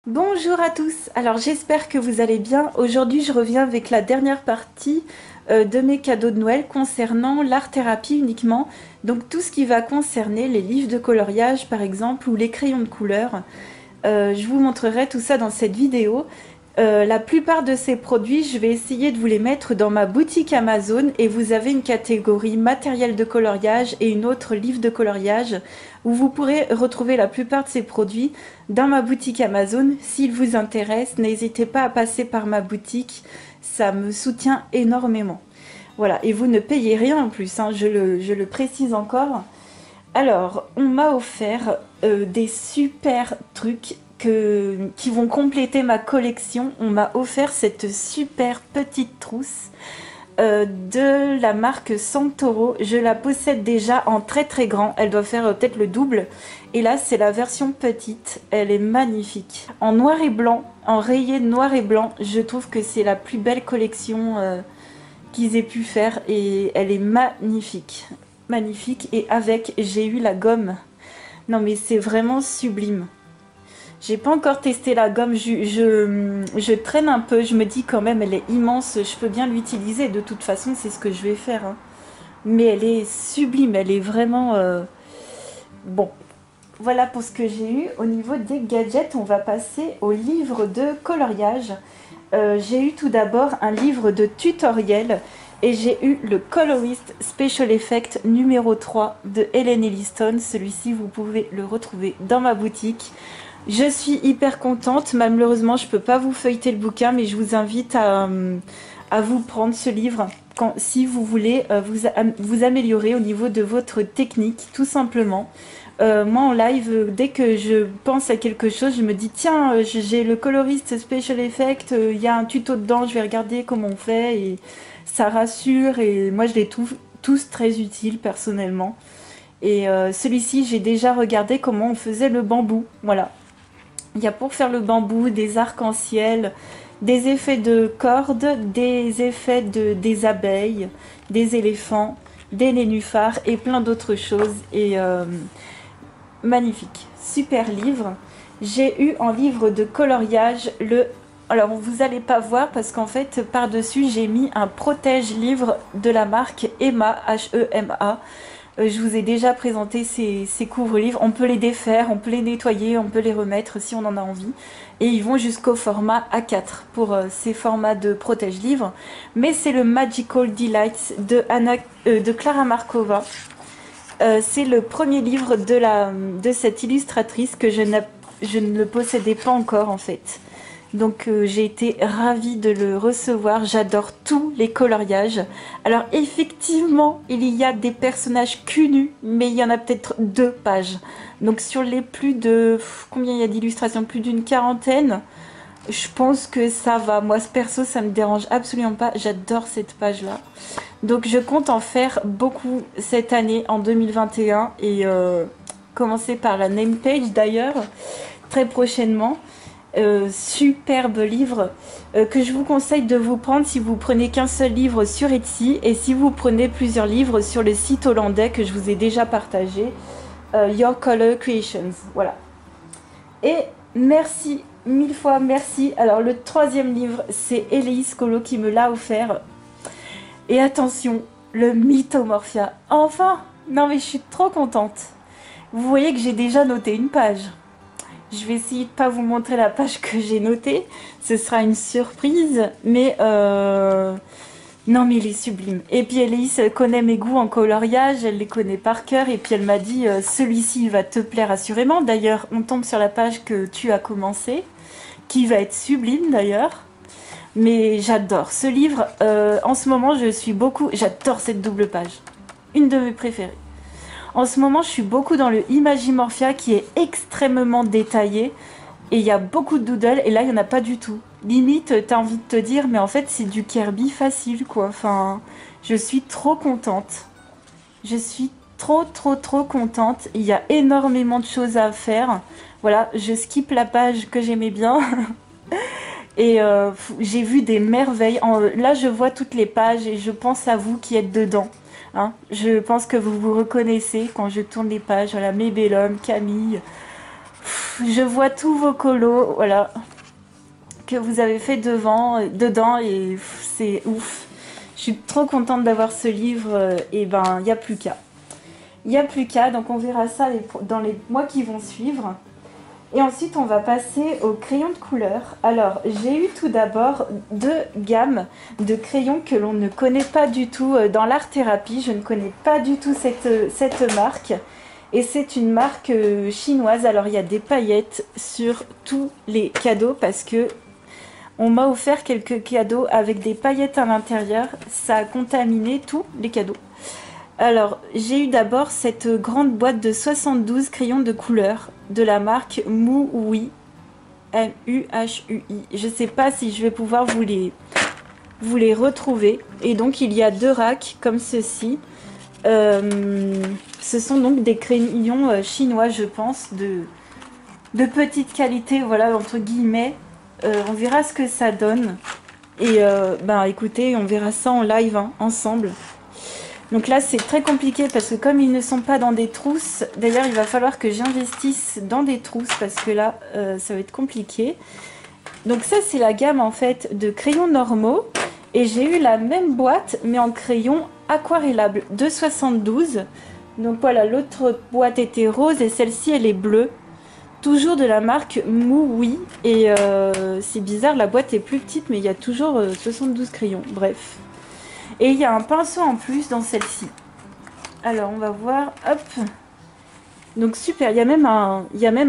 Bonjour à tous, alors j'espère que vous allez bien. Aujourd'hui je reviens avec la dernière partie de mes cadeaux de Noël concernant l'art-thérapie uniquement. Donc tout ce qui va concerner les livres de coloriage par exemple ou les crayons de couleur. Je vous montrerai tout ça dans cette vidéo. La plupart de ces produits, je vais essayer de vous les mettre dans ma boutique Amazon et vous avez une catégorie matériel de coloriage et une autre livre de coloriage où vous pourrez retrouver la plupart de ces produits dans ma boutique Amazon. S'ils vous intéressent, n'hésitez pas à passer par ma boutique, ça me soutient énormément. Voilà, et vous ne payez rien en plus, hein, je le précise encore. Alors, on m'a offert des super trucs qui vont compléter ma collection. On m'a offert cette super petite trousse de la marque Santoro. Je la possède déjà en très très grand. Elle doit faire peut-être le double. Et là, c'est la version petite. Elle est magnifique. En noir et blanc, en rayé noir et blanc, je trouve que c'est la plus belle collection qu'ils aient pu faire. Et elle est magnifique. Magnifique. Et avec, j'ai eu la gomme. Non mais c'est vraiment sublime. J'ai pas encore testé la gomme, je traîne un peu, je me dis quand même elle est immense, je peux bien l'utiliser, de toute façon c'est ce que je vais faire, hein. Mais elle est sublime, elle est vraiment... Bon, voilà pour ce que j'ai eu. Au niveau des gadgets, on va passer au livre de coloriage. J'ai eu tout d'abord un livre de tutoriel et j'ai eu le Colorist Special Effect numéro 3 de Helen Elliston. Celui-ci, vous pouvez le retrouver dans ma boutique. Je suis hyper contente. Malheureusement, je ne peux pas vous feuilleter le bouquin, mais je vous invite à vous prendre ce livre si vous voulez vous améliorer au niveau de votre technique, tout simplement. Moi en live, dès que je pense à quelque chose, je me dis tiens, j'ai le coloriste Special Effect, il y a un tuto dedans, je vais regarder comment on fait et ça rassure et moi je les trouve tous très utiles personnellement. Et celui-ci, j'ai déjà regardé comment on faisait le bambou, voilà. Il y a pour faire le bambou des arcs-en-ciel, des effets de cordes, des effets des abeilles, des éléphants, des nénuphars et plein d'autres choses. Et magnifique, super livre. J'ai eu en livre de coloriage le... Alors vous n'allez pas voir parce qu'en fait par-dessus j'ai mis un protège-livre de la marque Hema, H-E-M-A. Je vous ai déjà présenté ces couvre-livres. On peut les défaire, on peut les nettoyer, on peut les remettre si on en a envie. Et ils vont jusqu'au format A4 pour ces formats de protège-livres. Mais c'est le Magical Delights de Clara Markova. C'est le premier livre de cette illustratrice que je ne le possédais pas encore en fait. Donc j'ai été ravie de le recevoir, j'adore tous les coloriages. Alors effectivement, il y a des personnages cul nus, mais il y en a peut-être 2 pages. Donc sur les plus de... Combien il y a d'illustrations? Plus d'une quarantaine. Je pense que ça va. Moi, ce perso, ça me dérange absolument pas. J'adore cette page-là. Donc je compte en faire beaucoup cette année, en 2021. Et commencer par la name page d'ailleurs, très prochainement. Superbe livre que je vous conseille de vous prendre si vous prenez qu'un seul livre sur Etsy et si vous prenez plusieurs livres sur le site hollandais que je vous ai déjà partagé, Your Color Creations. Voilà. Et merci, 1000 fois merci. Alors le troisième livre, c'est Elise Colo qui me l'a offert. Et attention, le Mythomorphia. Enfin! Non mais je suis trop contente. Vous voyez que j'ai déjà noté une page. Je vais essayer de pas vous montrer la page que j'ai notée. Ce sera une surprise. Mais non mais il est sublime. Et puis Elise, elle connaît mes goûts en coloriage. Elle les connaît par cœur. Et puis elle m'a dit celui-ci il va te plaire assurément. D'ailleurs, on tombe sur la page que tu as commencé. Qui va être sublime d'ailleurs. Mais j'adore ce livre. En ce moment, je suis beaucoup... J'adore cette double page. Une de mes préférées. En ce moment, je suis beaucoup dans le Imagimorphia qui est extrêmement détaillé. Et il y a beaucoup de doodles. Et là, il n'y en a pas du tout. Limite, t'as envie de te dire, mais en fait, c'est du Kirby facile, quoi. Enfin, je suis trop contente. Je suis trop contente. Il y a énormément de choses à faire. Voilà, je skip la page que j'aimais bien. Et j'ai vu des merveilles. Là, je vois toutes les pages et je pense à vous qui êtes dedans. Hein, je pense que vous vous reconnaissez quand je tourne les pages. Voilà, Mébélum, Camille. je vois tous vos colos, voilà, que vous avez fait dedans et c'est ouf. Je suis trop contente d'avoir ce livre et ben il n'y a plus qu'à. Il n'y a plus qu'à, donc on verra ça dans les mois qui vont suivre. Et ensuite on va passer aux crayons de couleur. Alors j'ai eu tout d'abord 2 gammes de crayons que l'on ne connaît pas du tout dans l'art-thérapie. Je ne connais pas du tout cette marque. Et c'est une marque chinoise. Alors il y a des paillettes sur tous les cadeaux parce que on m'a offert quelques cadeaux avec des paillettes à l'intérieur. Ça a contaminé tous les cadeaux. Alors, j'ai eu d'abord cette grande boîte de 72 crayons de couleur de la marque Muhui. M-U-H-U-I. Je ne sais pas si je vais pouvoir vous les retrouver. Et donc, il y a 2 racks comme ceci. Ce sont donc des crayons chinois, je pense, de petite qualité, voilà, entre guillemets. On verra ce que ça donne. Et ben écoutez, on verra ça en live hein, ensemble. Donc là c'est très compliqué parce que comme ils ne sont pas dans des trousses, d'ailleurs il va falloir que j'investisse dans des trousses parce que là ça va être compliqué. Donc ça c'est la gamme en fait de crayons normaux. Et j'ai eu la même boîte mais en crayon aquarellables de 72. Donc voilà, l'autre boîte était rose et celle-ci elle est bleue. Toujours de la marque Muhui. Et c'est bizarre, la boîte est plus petite mais il y a toujours 72 crayons. Bref. Et il y a un pinceau en plus dans celle-ci. Alors on va voir, hop. Donc super, il y a même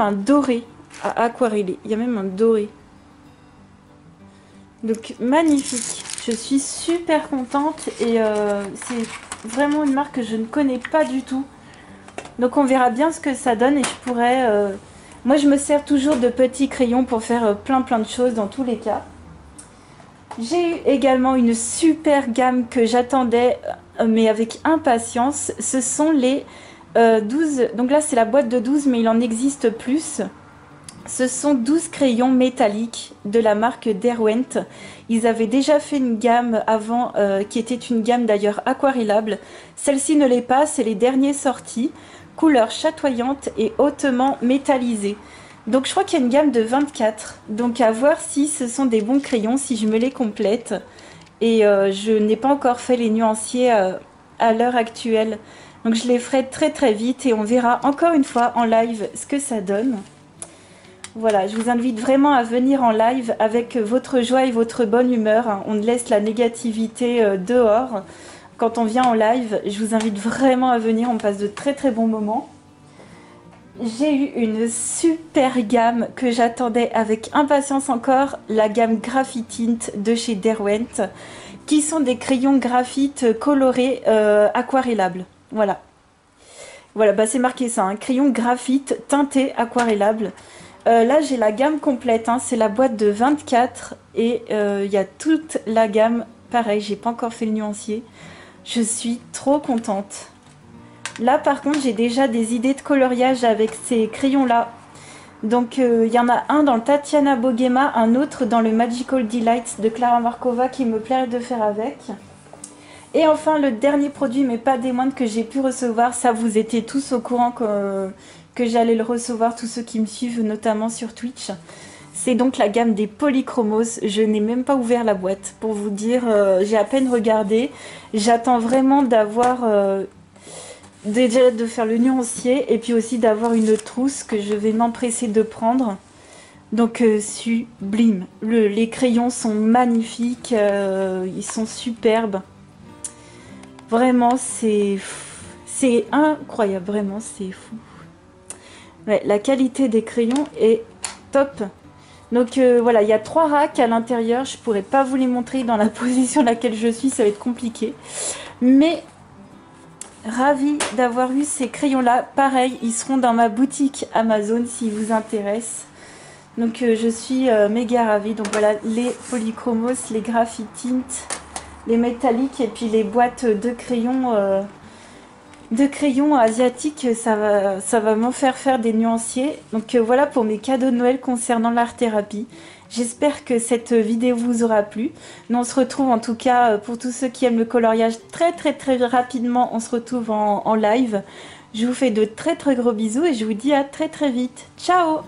un doré à aquareller. Il y a même un doré. Donc magnifique. Je suis super contente et c'est vraiment une marque que je ne connais pas du tout. Donc on verra bien ce que ça donne et je pourrais... Moi je me sers toujours de petits crayons pour faire plein de choses dans tous les cas. J'ai eu également une super gamme que j'attendais, mais avec impatience. Ce sont les 12... Donc là, c'est la boîte de 12, mais il en existe plus. Ce sont 12 crayons métalliques de la marque Derwent. Ils avaient déjà fait une gamme avant, qui était une gamme d'ailleurs aquarellable. Celle-ci ne l'est pas, c'est les derniers sortis. Couleur chatoyante et hautement métallisée. Donc je crois qu'il y a une gamme de 24, donc à voir si ce sont des bons crayons, si je me les complète. Et je n'ai pas encore fait les nuanciers à l'heure actuelle. Donc je les ferai très vite et on verra encore une fois en live ce que ça donne. Voilà, je vous invite vraiment à venir en live avec votre joie et votre bonne humeur. On laisse la négativité dehors quand on vient en live. Je vous invite vraiment à venir, on passe de très bons moments. J'ai eu une super gamme que j'attendais avec impatience encore, la gamme Graphitint de chez Derwent, qui sont des crayons graphite colorés aquarellables. Voilà. Voilà, bah c'est marqué ça, un crayon graphite teinté aquarellable. Là j'ai la gamme complète, hein, c'est la boîte de 24 et il y a toute la gamme. Pareil, j'ai pas encore fait le nuancier. Je suis trop contente. Là par contre j'ai déjà des idées de coloriage avec ces crayons là. Donc il y en a un dans le Tatiana Bogema, un autre dans le Magical Delights de Clara Markova qui me plairait de faire avec. Et enfin le dernier produit mais pas des moindres que j'ai pu recevoir, ça vous étiez tous au courant que j'allais le recevoir, tous ceux qui me suivent notamment sur Twitch. C'est donc la gamme des Polychromos. Je n'ai même pas ouvert la boîte pour vous dire, j'ai à peine regardé. J'attends vraiment d'avoir... déjà de faire le nuancier et puis aussi d'avoir une trousse que je vais m'empresser de prendre. Donc sublime. Les crayons sont magnifiques, ils sont superbes. Vraiment c'est incroyable, vraiment c'est fou. Ouais, la qualité des crayons est top. Donc voilà, il y a 3 racks à l'intérieur. Je pourrais pas vous les montrer dans la position dans laquelle je suis, ça va être compliqué. Mais ravie d'avoir eu ces crayons là. Pareil, ils seront dans ma boutique Amazon s'ils vous intéressent. Donc je suis méga ravie. Donc voilà, les Polychromos, les Graphitint, les métalliques et puis les boîtes de crayons asiatiques, ça va m'en faire des nuanciers. Donc voilà pour mes cadeaux de Noël concernant l'art thérapie. J'espère que cette vidéo vous aura plu. Nous on se retrouve en tout cas pour tous ceux qui aiment le coloriage très rapidement. On se retrouve en live. Je vous fais de très gros bisous et je vous dis à très vite. Ciao!